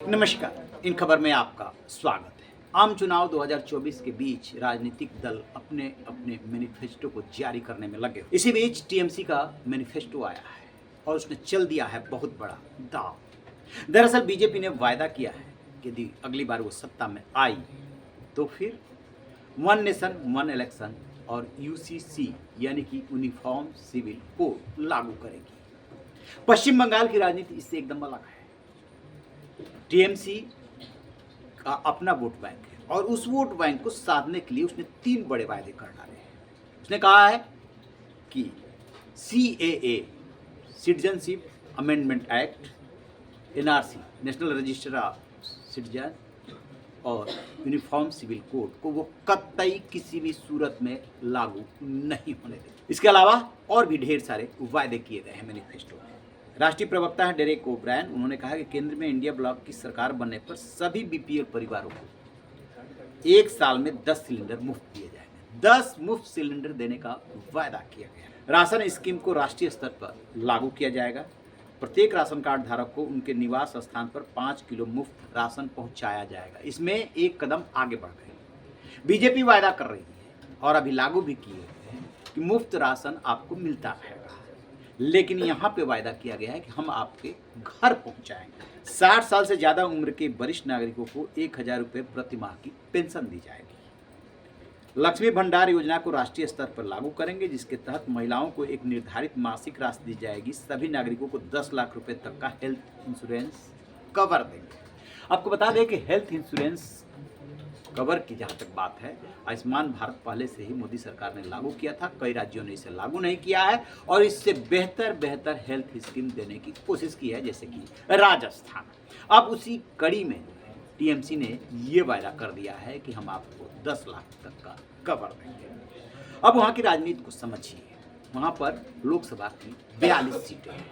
नमस्कार, इन खबर में आपका स्वागत है। आम चुनाव 2024 के बीच राजनीतिक दल अपने अपने मैनिफेस्टो को जारी करने में लगे। इसी बीच टीएमसी का मैनिफेस्टो आया है और उसने चल दिया है बहुत बड़ा दांव। दरअसल बीजेपी ने वायदा किया है कि यदि अगली बार वो सत्ता में आई तो फिर वन नेशन वन इलेक्शन और यूसीसी यानी कि यूनिफॉर्म सिविल कोड लागू करेगी। पश्चिम बंगाल की राजनीति इससे एकदम अलग है। टीएमसी का अपना वोट बैंक है और उस वोट बैंक को साधने के लिए उसने 3 बड़े वायदे कर डाले हैं। उसने कहा है कि CAA citizenship amendment act, NRC national register of citizen और यूनिफॉर्म सिविल कोड को वो कतई किसी भी सूरत में लागू नहीं होने देंगे। इसके अलावा और भी ढेर सारे वायदे किए गए हैं मैनिफेस्टो में। राष्ट्रीय प्रवक्ता है डेरेक ओब्रायन, उन्होंने कहा कि केंद्र में इंडिया ब्लॉक की सरकार बनने पर सभी बीपीएल परिवारों को 1 साल में 10 सिलेंडर मुफ्त दिए जाएंगे। 10 मुफ्त सिलेंडर देने का वायदा किया गया है। राशन स्कीम को राष्ट्रीय स्तर पर लागू किया जाएगा। प्रत्येक राशन कार्ड धारक को उनके निवास स्थान पर 5 किलो मुफ्त राशन पहुंचाया जाएगा। इसमें एक कदम आगे बढ़ गए। बीजेपी वायदा कर रही है और अभी लागू भी किए हैं कि मुफ्त राशन आपको मिलता रहेगा, लेकिन यहाँ पे वायदा किया गया है कि हम आपके घर पहुंचाएंगे। 60 साल से ज़्यादा उम्र के वरिष्ठ नागरिकों को 1000 रुपये प्रति माह की पेंशन दी जाएगी। लक्ष्मी भंडार योजना को राष्ट्रीय स्तर पर लागू करेंगे, जिसके तहत महिलाओं को एक निर्धारित मासिक राशि दी जाएगी। सभी नागरिकों को 10 लाख रुपए तक का हेल्थ इंश्योरेंस कवर देंगे। आपको बता दें कि हेल्थ इंश्योरेंस कवर की जहाँ तक बात है, आयुष्मान भारत पहले से ही मोदी सरकार ने लागू किया था। कई राज्यों ने इसे लागू नहीं किया है और इससे बेहतर हेल्थ स्कीम देने की कोशिश की है, जैसे कि राजस्थान। अब उसी कड़ी में टीएमसी ने ये वायदा कर दिया है कि हम आपको 10 लाख तक का कवर देंगे। अब वहाँ की राजनीति को समझिए। वहाँ पर लोकसभा की 42 सीटें हैं।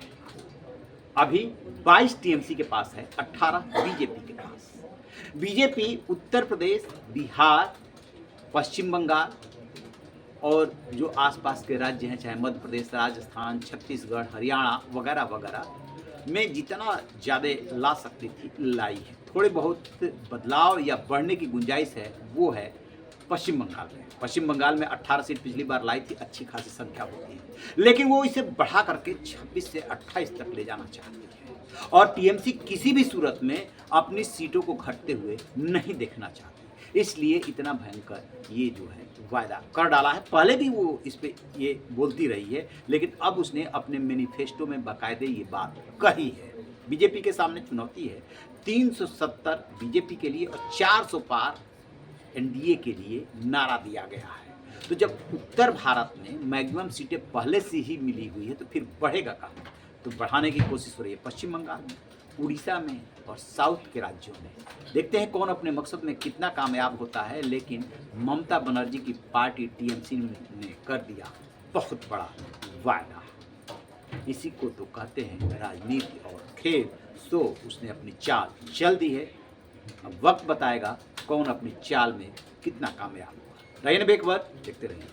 अभी 22 टीएमसी के पास है, 18 बीजेपी के पास। बीजेपी उत्तर प्रदेश, बिहार, पश्चिम बंगाल और जो आसपास के राज्य हैं, चाहे मध्य प्रदेश, राजस्थान, छत्तीसगढ़, हरियाणा वगैरह वगैरह में जितना ज़्यादा ला सकती थी लाई है। थोड़े बहुत बदलाव या बढ़ने की गुंजाइश है, वो है पश्चिम बंगाल में। पश्चिम बंगाल में 18 सीट पिछली बार लाई थी, अच्छी खासी संख्या होती है, लेकिन वो इसे बढ़ा करके 26 से 28 तक ले जाना चाहती है और टीएमसी किसी भी सूरत में अपनी सीटों को घटते हुए नहीं देखना चाहती। इसलिए इतना भयंकर ये जो है वायदा कर डाला है। पहले भी वो इस पे ये बोलती रही है, लेकिन अब उसने अपने मैनिफेस्टो में बाकायदे ये बात कही है। बीजेपी के सामने चुनौती है। 370 बीजेपी के लिए और 400 पार एनडीए के लिए नारा दिया गया है। तो जब उत्तर भारत में मैक्सिमम सीटें पहले से ही मिली हुई है तो फिर बढ़ेगा कहाँ? तो बढ़ाने की कोशिश हो रही है पश्चिम बंगाल में, उड़ीसा में और साउथ के राज्यों में। देखते हैं कौन अपने मकसद में कितना कामयाब होता है। लेकिन ममता बनर्जी की पार्टी टीएमसी ने कर दिया बहुत बड़ा वायदा। इसी को तो कहते हैं राजनीति और खेल। सो उसने अपनी चाल चल दी है। अब वक्त बताएगा कौन अपनी चाल में कितना कामयाब हुआ। रहिए बेखबर, देखते रहिए।